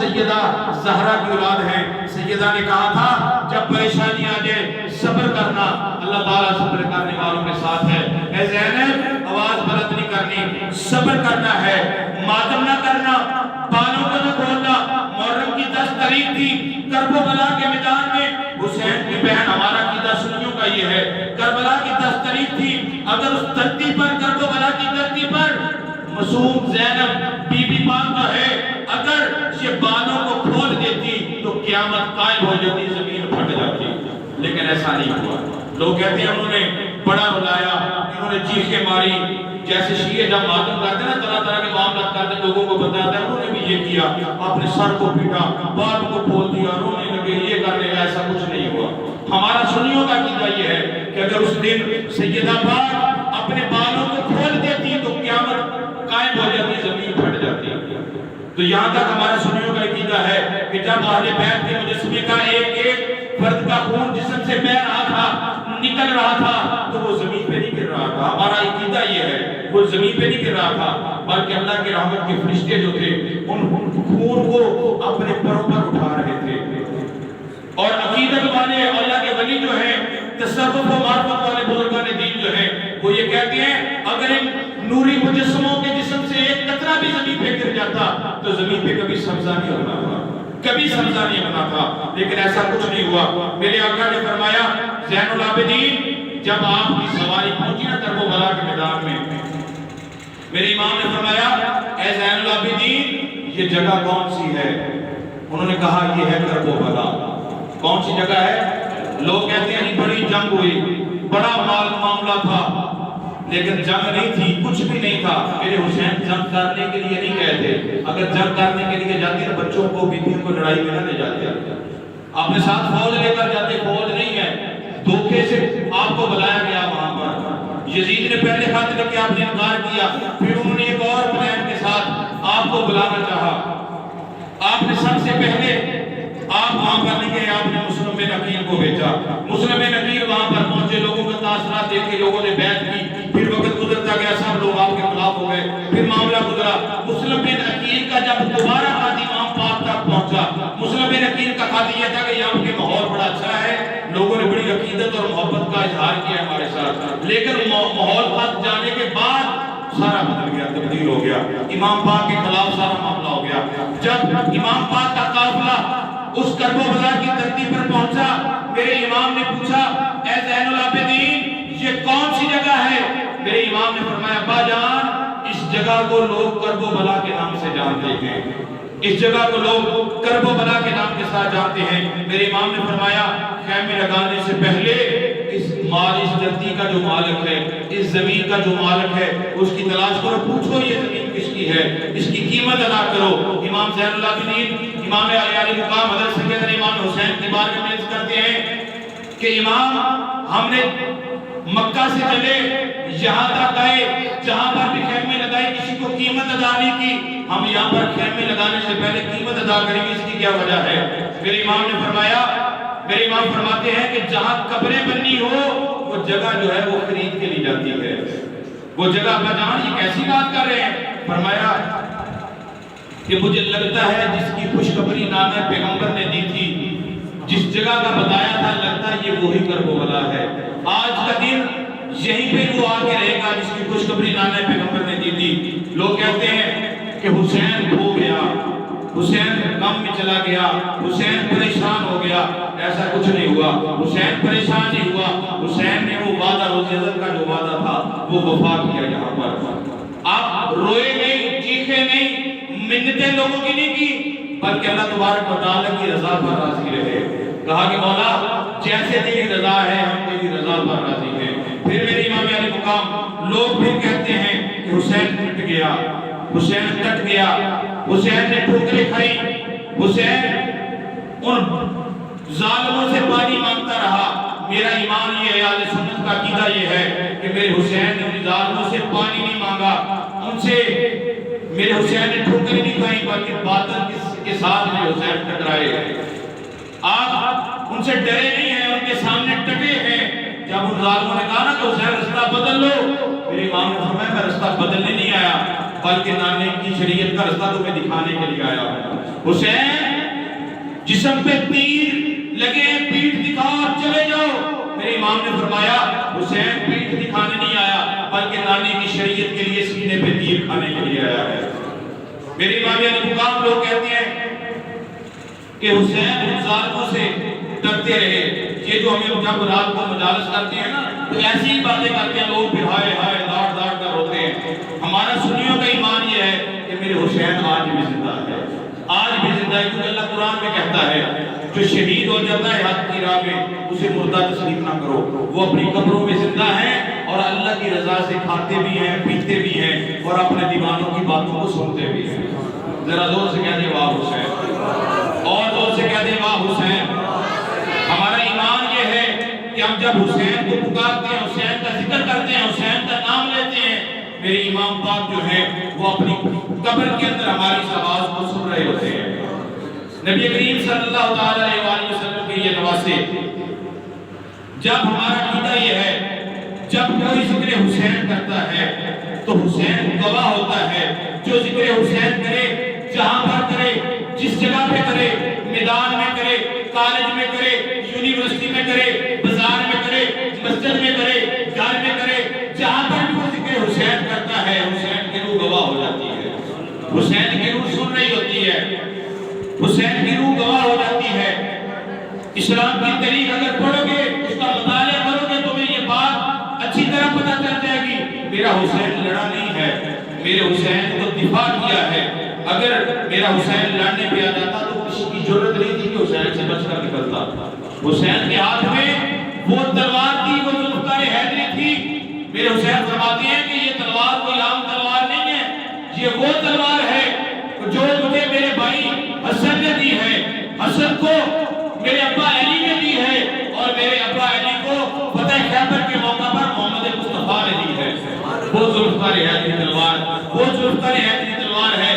سیدہ زہرا کی اولاد ہیں. سیدہ نے کہا تھا جب پریشانی آ جائے صبر کرنا، اللہ تعالیٰ صبر کرنے والوں کے ساتھ ہے. اے زینب آواز بلند نہیں کرنی، صبر کرنا ہے، ماتم نہ کرنا، بالوں کو نہ کھولنا. محرم کی 10 تاریخ تھی، کرب و بلا کے میدان میں حسین کی بہن، ہمارا عقیدہ سنیوں کا یہ ہے، کربلا کی 10 تاریخ تھی. اگر اس دھرتی پر، کرب و بلا کی دھرتی پر معصوم زینب بی بی پاک جو ہے اگر یہ بالوں کو کھول دیتی تو قیامت قائم ہو جاتی، زمین پھٹ جاتی. لیکن ایسا نہیں ہوا. لوگ کہتے ہیں انہوں نے بڑا رلایا، انہوں نے چیخیں ماری. جیسے شیعہ جب ماتم کرتے ہیں نا، طرح طرح کے معاملات کرتے ہیں، لوگوں کو بتاتا ہے، انہوں نے بھی یہ کیا، اپنے سر کو پیٹا، بال کو کھول دیا، رونے لگے، یہ کرنے لگے. ایسا کچھ نہیں ہوا. ہمارا سنیوں کا عقیدہ یہ ہے کہ اگر اس دن سیدہ پاک اپنے بالوں کو کھول دیتی تو قیامت قائم ہو جاتی، زمین پھٹ جاتی. تو یہاں تک ہمارا سنیوں کا عقیدہ ہے کہ جب اہل بیت کے مجسمے کا ایک ایک فرد کا خون جسم سے بہہ رہا تھا، نکل رہا تھا، تو وہ زمین پہ نہیں گر رہا تھا. ہمارا عقیدہ یہ ہے وہ زمین پہ نہیں گر رہا تھا، بلکہ اللہ کے رحمت کے فرشتے جو تھے ان خون کو اپنے پروں پر اٹھا رہے تھے. اور عقیدت والے اللہ کے ولی جو ہیں، تصوف و معرفت والے بزرگان دین جو ہیں، وہ یہ کہتے ہیں اگر ان نوری مجسموں کے جسم سے ایک قطرہ بھی زمین پہ گر جاتا تو زمین پہ کبھی سبزہ نہیں ہونا تھا، کبھی سبزہ نہیں ہونا تھا. لیکن ایسا کچھ نہیں ہوا. میرے آقا نے فرمایا زین العابدین جب آپ کی سواری پہنچی نا کرب و بلا کے میدان میں، میرے امام نے فرمایا اے زین العابدین یہ جگہ کون سی ہے؟ انہوں نے کہا یہ ہے کرب و بلا. کون سی جگہ ہے؟ لوگ کہتے ہیں بڑی جنگ ہوئی، بڑا معاملہ تھا، لیکن جنگ نہیں تھی، کچھ بھی نہیں تھا. میرے حسین جنگ کرنے کے لیے نہیں گئے تھے. اگر جنگ کرنے کے لیے جاتے تو بچوں کو بیٹیوں کو لڑائی میں نہ لے جاتے، اپنے ساتھ فوج لے کر جاتے. فوج نہیں ہے، دھوکے سے آپ کو بلایا گیا وہاں پر. یزید نے پہلے خط لکھ کے آپ نے انکار کیا، پھر انہوں نے ایک اور پلان کے ساتھ آپ کو بلانا چاہا. آپ نے سب سے پہلے آپ وہاں پر نہیں گئے، آپ نے مسلم بن عقیل کو بھیجا. مسلم بن عقیل وہاں پر پہنچے، لوگوں کا تاثرات دیکھ کے لوگوں نے بیعت کی. پھر وقت گزرتا گیا، سب لوگ آپ کے خلاف ہو گئے. پھر معاملہ گزرا. مسلم بن عقیل کا جب دوبارہ خط امام پاک تک پہنچا، مسلم بن عقیل کا خط یہ تھا کہ یہاں کے ماحول بڑا اچھا ہے، لوگوں نے بڑی عقیدت اور محبت کا اظہار کیا ہمارے ساتھ، لیکن ماحول خط جانے کے بعد سارا بدل گیا، تبدیل ہو گیا. امام پاک کے خلاف سارا معاملہ ہو گیا. جب امام پاک کا قافلہ اس کرب و بلا کی دھرتی پر پہنچا، میرے امام نے پوچھا اے زین العابدین یہ کون سی جگہ ہے؟ میرے امام نے فرمایا با جان اس جگہ کو لوگ کرب و بلا کے نام سے جانتے ہیں، اس جگہ کو لوگ کرب و بلا کے نام کے ساتھ جانتے ہیں. میرے امام نے فرمایا خیمے لگانے سے پہلے اس دھرتی کا جو مالک ہے، اس زمین کا جو مالک ہے، اس کی تلاش کرو، پوچھو یہ زمین کس کی ہے، اس کی قیمت ادا کرو. امام زین العابدین امام علی مقام حضرت سیدنا امام حسین کی بارگاہ میں عرض کرتے ہیں کہ امام ہم نے مکہ سے چلے یہاں تک آئے، جہاں پر بھی خیمے لگائے کسی کو قیمت ادا نہیں کی، ہم یہاں پر خیمے لگانے سے پہلے قیمت ادا کریں گے، اس کی کیا وجہ ہے؟ میرے امام نے فرمایا، میرے امام فرماتے ہیں کہ جہاں قبریں بننی ہو وہ جگہ جو ہے وہ خرید کے لی جاتی ہے. وہ جگہ بجان یہ کیسی بات کر رہے ہیں؟ فرمایا کہ مجھے لگتا ہے جس کی خوشخبری نامہ پیغمبر نے دی تھی، جس جگہ کا بتایا تھا، لگتا ہے یہ وہی کرب و بلا ہے. آج کا دن یہیں پہ وہ آ کے رہے گا جس کی خوشخبری نامہ پیغمبر نے دی تھی. لوگ کہتے ہیں کہ حسین کھو گیا، حسین غم میں چلا گیا، حسین پریشان ہو گیا. ایسا کچھ نہیں ہوا. حسین پریشان نہیں ہوا. حسین نے وہ وعدہ روز ازل کا جو وعدہ تھا وہ وفا کیا. یہاں پر آپ روئے نہیں، چیخے نہیں، منتیں لوگوں کی نہیں کی، بلکہ اللہ تبارک و تعالیٰ کی رضا پر راضی رہے. کہا کہ مولا جیسے تیری رضا ہے ہم تیری رضا پر راضی ہیں. پھر میرے امام علی مقام لوگ پھر کہتے ہیں کہ حسین ٹوٹ گیا، حسین کٹ گیا، حسین نے ٹھوکریں کھائی، حسین ان ظالموں سے پانی مانگتا رہا. میرا ایمان یہ ہے، اہل سنت کا عقیدہ یہ ہے کہ میرے حسین نے ان ظالموں سے پانی نہیں مانگا، ان سے میرے حسین نے ٹھوکریں نہیں کھائی، بلکہ باطل کے ساتھ میرے حسین ٹکرائے. آپ ان سے ڈرے نہیں ہیں، ان کے سامنے ٹکے ہیں. جب ان ظالموں نے کہا نا کہ حسین رستہ بدل لو، میرے امام نے فرمایا میں رستہ بدلنے نہیں آیا، بلکہ نانے کی شریعت کا رستہ تمہیں دکھانے کے لیے آیا. حسین جسم پہ تیر لگے پیٹھ دکھاؤ اور چلے جاؤ. میرے امام نے فرمایا حسین پیٹھ دکھانے نہیں آیا بلکہ نانی کی شریعت کے لیے سینے پہ تیر کھانے کے لیے آیا ہے. میرے امام یعنی مقام لوگ کہتے ہیں کہ حسین ان ظالموں سے ڈرتے رہے. یہ جو ہمیں جب رات کو مجالس کرتے ہیں نا تو ایسی ہی باتیں کرتے ہیں لوگ پھر ہائے ہائے داڑ داڑ کر روتے ہیں. ہمارا سنیوں کا ایمان یہ ہے کہ میرے حسین آج بھی زندہ ہے, آج بھی زندہ ہے, کیونکہ اللہ قرآن میں کہتا ہے جو شہید ہو جاتا ہے حق کی راہ میں اسے مردہ تسلیم نہ کرو. وہ اپنی قبروں میں زندہ ہیں اور اللہ کی رضا سے کھاتے بھی ہیں پیتے بھی ہیں اور اپنے دیوانوں کی باتوں کو سنتے بھی ہیں. ذرا زور سے کہہ دیں واہ حسین, اور زور سے کہہ دیں واہ حسین. ہمارا ایمان یہ ہے کہ ہم جب حسین کو پکارتے ہیں, حسین کا ذکر کرتے ہیں, حسین کا نام لیتے ہیں, میرے امام پاک جو ہے وہ اپنی قبر کے اندر ہماری اس آواز کو سن رہے ہوتے ہیں. نبی کریم صلی اللہ تعالی علیہ وسلم کے یہ نواسے, جب ہمارا عقیدہ یہ ہے جب کوئی ذکر حسین کرتا ہے تو حسین گواہ ہوتا ہے. جو ذکر حسین کرے جہاں پر کرے, جس جگہ پہ کرے, میدان میں کرے, کالج میں کرے, یونیورسٹی میں کرے, بازار میں کرے, مسجد میں کرے, گھر میں کرے, جہاں پر بھی وہ ذکر حسین کرتا ہے حسین کی روح گواہ ہو جاتی ہے, حسین کی روح سن رہی ہوتی ہے, حسین کی روح گواہ ہو جاتی ہے. اسلام کی تاریخ اگر پڑھو گے, اس کا مطالعہ کرو گے, تمہیں یہ بات اچھی طرح پتہ چل جائے گی میرا حسین لڑا نہیں ہے, میرے حسین کو دفاع کیا ہے. اگر میرا حسین لڑنے پہ آ جاتا تو کسی کی ضرورت نہیں تھی کہ حسین سے بچ کر نکلتا. حسین کے ہاتھ میں وہ تلوار تھی, وہ ذوالفقار حیدری تھی. میرے حسین فرماتے ہیں کہ یہ تلوار کوئی عام تلوار نہیں ہے, یہ وہ تلوار ہے جو مجھے میرے بھائی حسن نے دی ہے. حسن کو میرے ابا علی نے دی ہے اور میرے ابا علی کو فتح خیبر کے موقع پر محمد مصطفیٰ نے دی ہے. وہ ذوالفقار حیدری تلوار, وہ ذوالفقار حیدری تلوار ہے.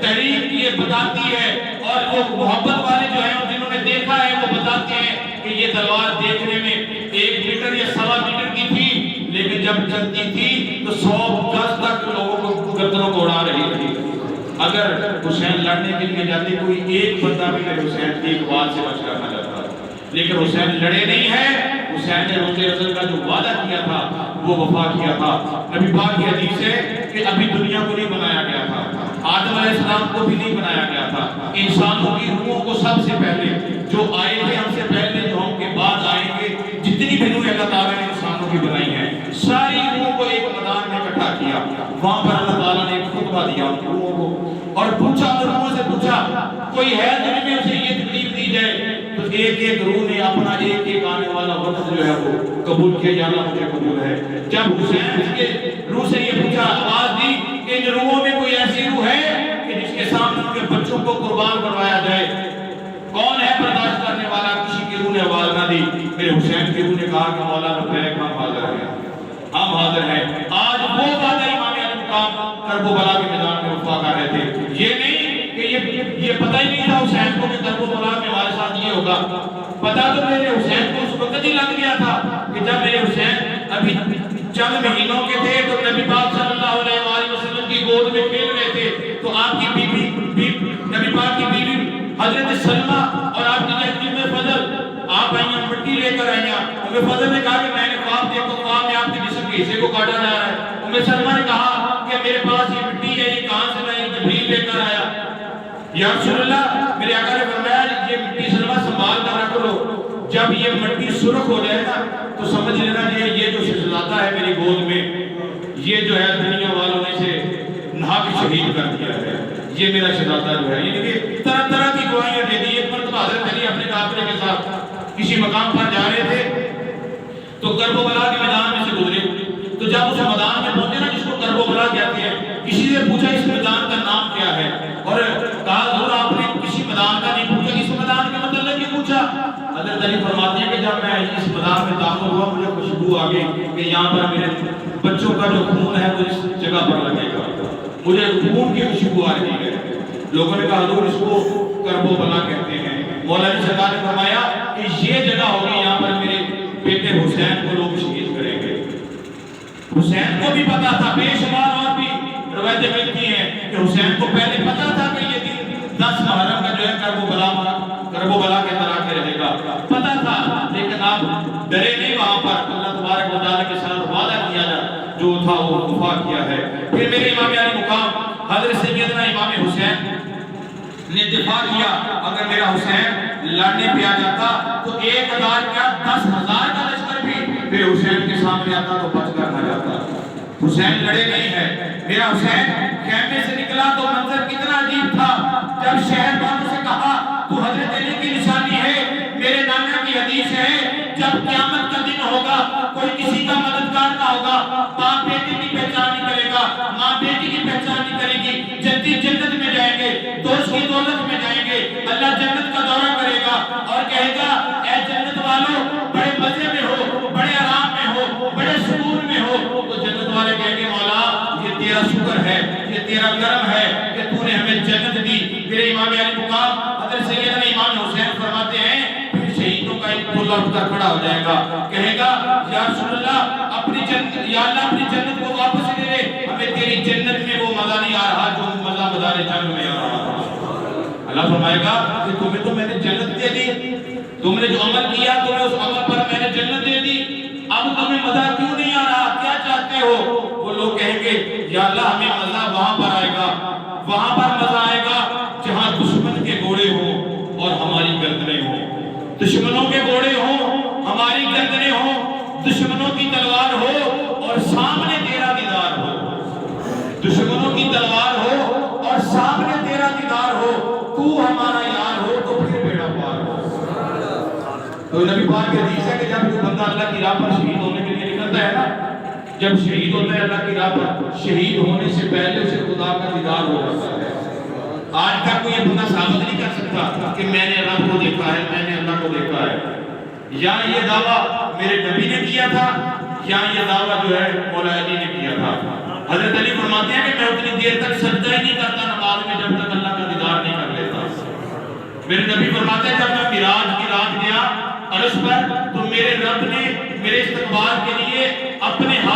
تحریک یہ بتاتی ہے اور وہ محبت والے جو ہیں جنہوں نے دیکھا ہے وہ بتاتے ہیں کہ یہ تلوار دیکھنے میں 1 میٹر یا 1.25 میٹر کی تھی, لیکن جب چلتی تھی تو 100 گز تک لوگوں کو گردنوں کو اڑا رہی تھی. اگر حسین لڑنے کے لیے جاتے کوئی ایک بندہ بھی میرے حسین کی ایک بات سے بچ کر نہ جاتا, لیکن حسین لڑے نہیں ہیں. حسین نے روزے افضل کا جو وعدہ کیا تھا وہ وفا کیا تھا. نبی پاک کی حدیث ہے کہ ابھی دنیا کو نہیں بنایا گیا تھا, آدم علیہ السلام کو بھی نہیں بنایا گیا تھا. انسانوں کی روحوں کو سب سے پہلے جو آئے تھے ہم سے پہلے, جو ہم کے بعد آئیں گے, جتنی بھی روحیں اللہ تعالیٰ نے انسانوں کی بنائی ہیں, ساری روحوں کو ایک میدان میں اکٹھا کیا. وہاں پر اللہ تعالیٰ نے ایک خطبہ دیا ان روحوں کو اور پوچھا, روحوں سے پوچھا کوئی ہے دنیا میں اسے یہ تکلیف دی جائے, تو ایک ایک روح نے اپنا ایک ایک آنے والا وقت جو ہے وہ قبول کیا, یا اللہ مجھے قبول ہے. جب حسین کے روح سے یہ پوچھا, آواز دی کہ ان روحوں میں کوئی ایسی روح ہے کہ جس کے سامنے ان کے بچوں کو قربان کروایا جائے, کون ہے برداشت کرنے والا؟ کسی کی روح نے آواز نہ دی. میرے حسین کی روح نے کہا کہ مولا لبیک, ہم حاضر ہیں, ہم حاضر ہیں. آج وہ وعدہ امام علی مقام کربلا کے میدان میں وفا کر رہے تھے. یہ نہیں کہ یہ پتہ ہی نہیں تھا حسین کو کہ کربلا میں ہمارے ساتھ یہ ہوگا. پتہ تو میرے حسین کو اس وقت ہی لگ گیا تھا کہ جب میرے حسین ابھی چند مہینوں کے تھے تو نبی پاک صلی اللہ علیہ وسلم کی گود میں کھیل رہے تھے, تو آپ کی بیوی نبی پاک کی بیوی حضرت سلمہ اور آپ کی ام فضل آپ آئیں, مٹی لے کر آئیں. ام فضل نے کہا کہ میں نے خواب دیکھا, خواب میں آپ کے جسم کے حصے کو کاٹا جا رہا ہے. ام سلمہ نے کہا کہ میرے پاس یہ مٹی ہے, یہ کہاں سے میں جبریل لے کر آیا. یا رسول اللہ, میرے آقا نے فرمایا یہ مٹی سلمہ سنبھال کر رکھ لو, جب یہ مٹی سرخ ہو جائے نا تو سمجھ لینا یہ جو شہزادہ ہے میری گود میں, یہ جو ہے دنیا والوں نے اسے نہا کے شہید کر دیا ہے, یہ میرا شہزادہ جو ہے. یعنی کہ طرح طرح کی گواہیاں دے دی. ایک مرتبہ حضرت علی اپنے قافلے کے ساتھ کسی مقام پر جا رہے تھے تو کربلا کے میدان میں سے گزرے, تو جب اس میدان میں پہنچے نا جس کو کربلا کہتے ہیں, کسی سے پوچھا اس میدان کا نام کیا ہے, اور کہا ضرور آپ نے کسی میدان کا نہیں پوچھا, اس میدان کے متعلق کیوں پوچھا؟ حضرت علی فرماتے ہیں کہ جب میں اس میدان میں داخل ہوا مجھے خوشبو آ گئی کہ یہاں پر میرے بچوں کا جو خون ہے وہ اس جگہ پر لگے گا, مجھے خون کی خوشبو آ رہی ہے. لوگوں نے کہا حضور اس کو کربلا کہتے ہیں. مولا علی سرکار نے فرمایا کہ یہ جگہ ہوگی یہاں پر میرے بیٹے حسین کو لوگ شہید کریں گے. حسین کو بھی پتا تھا, بے شمار اور بھی روایتیں ملتی ہیں کہ حسین کو پہلے پتا تھا کہ یہ دن 10 محرم تھا وہ دفاع کیا ہے. پھر میرے امام علی مقام حضرت سیدنا امام حسین نے دفاع کیا. اگر میرا حسین لڑنے پہ آ جاتا تو 1000 کیا 10,000 کا لشکر بھی پھر حسین کے سامنے آتا تو بچ کر نہ جاتا. حسین لڑے نہیں ہے. میرا حسین خیمے سے نکلا تو منظر کتنا عجیب تھا. جب شہر والوں سے کہا تو حضرت علی کی نشانی ہے. میرے نانا کی حدیث ہے جب قیامت کا دن ہوگا کوئی کسی کا مددگار نہ ہوگا. باپ بیٹی کی پہچان نہیں کرے گا, ماں بیٹی کی پہچان نہیں کرے گی. جدی جنت میں جائیں گے, دوست کی دولت میں جائیں گے. اللہ جنت کا دورہ کرے گا اور کہے گا اے جنت والوں بڑے مزے میں ہو, بڑے آرام میں ہو, بڑے سکون میں ہو. تو جنت والے کہیں گے مولا یہ تیرا شکر ہے, یہ تیرا کرم ہے کہ تو نے ہمیں جنت دی. میرے امام علی مقام حضرت سیدنا امام حسین فرماتے ہیں پھر شہیدوں کا ایک ٹولہ اٹھ کر کھڑا ہو جائے گا, کہے گا یا رسول اللہ اپنی جنت, یا اللہ اپنی جنت کو واپس دے دے, ہمیں تیری جنت میں وہ مزہ نہیں آ رہا جو مزہ مدار جنگ میں آ رہا تھا. اللہ فرمائے گا کہ تمہیں تو میں نے جنت دے دی, تم نے جو عمل کیا تمہیں اس عمل پر میں نے جنت دے دی, اب تمہیں مزہ کیوں نہیں آ رہا, کیا چاہتے ہو؟ وہ لوگ کہیں گے یا اللہ ہمیں مزہ وہاں پر آئے گا, وہاں پر مزہ آئے گا جہاں دشمن کے گھوڑے ہوں اور ہماری گردنیں ہوں. دشمنوں کے گھوڑے ہوں, ہماری گردنیں ہوں, دشمنوں کی تلوار ہو اور سامنے تیرا دیدار ہو. دشمنوں کی تلوار ہو اور سامنے تیرا دیدار ہو, تو ہمارا یار ہو تو پھر بیڑا پار ہو. تو نبی پاک کی حدیث ہے کہ جب کوئی بندہ اللہ کی راہ پر شہید ہونے کے لیے نکلتا ہے نا, جب شہید ہوتا ہے اللہ کی راہ پر, شہید ہونے سے پہلے اسے خدا کا دیدار ہو جاتا ہے. آج تک کوئی بندہ ثابت نہیں کر سکتا کہ میں نے رب کو دیکھا ہے, میں نے اللہ کو دیکھا ہے. یا یہ دعویٰ میرے نبی نے کیا تھا یا یہ دعویٰ جو ہے مولا علی نے کیا تھا. حضرت علی فرماتے ہیں کہ میں اتنی دیر تک سجدہ ہی نہیں کرتا نماز میں جب تک اللہ کا دیدار نہیں کر لیتا. میرے نبی فرماتے ہیں جب میں معراج کی رات گیا عرش پر تو میرے رب نے میرے استقبال کے لیے اپنے ہاتھ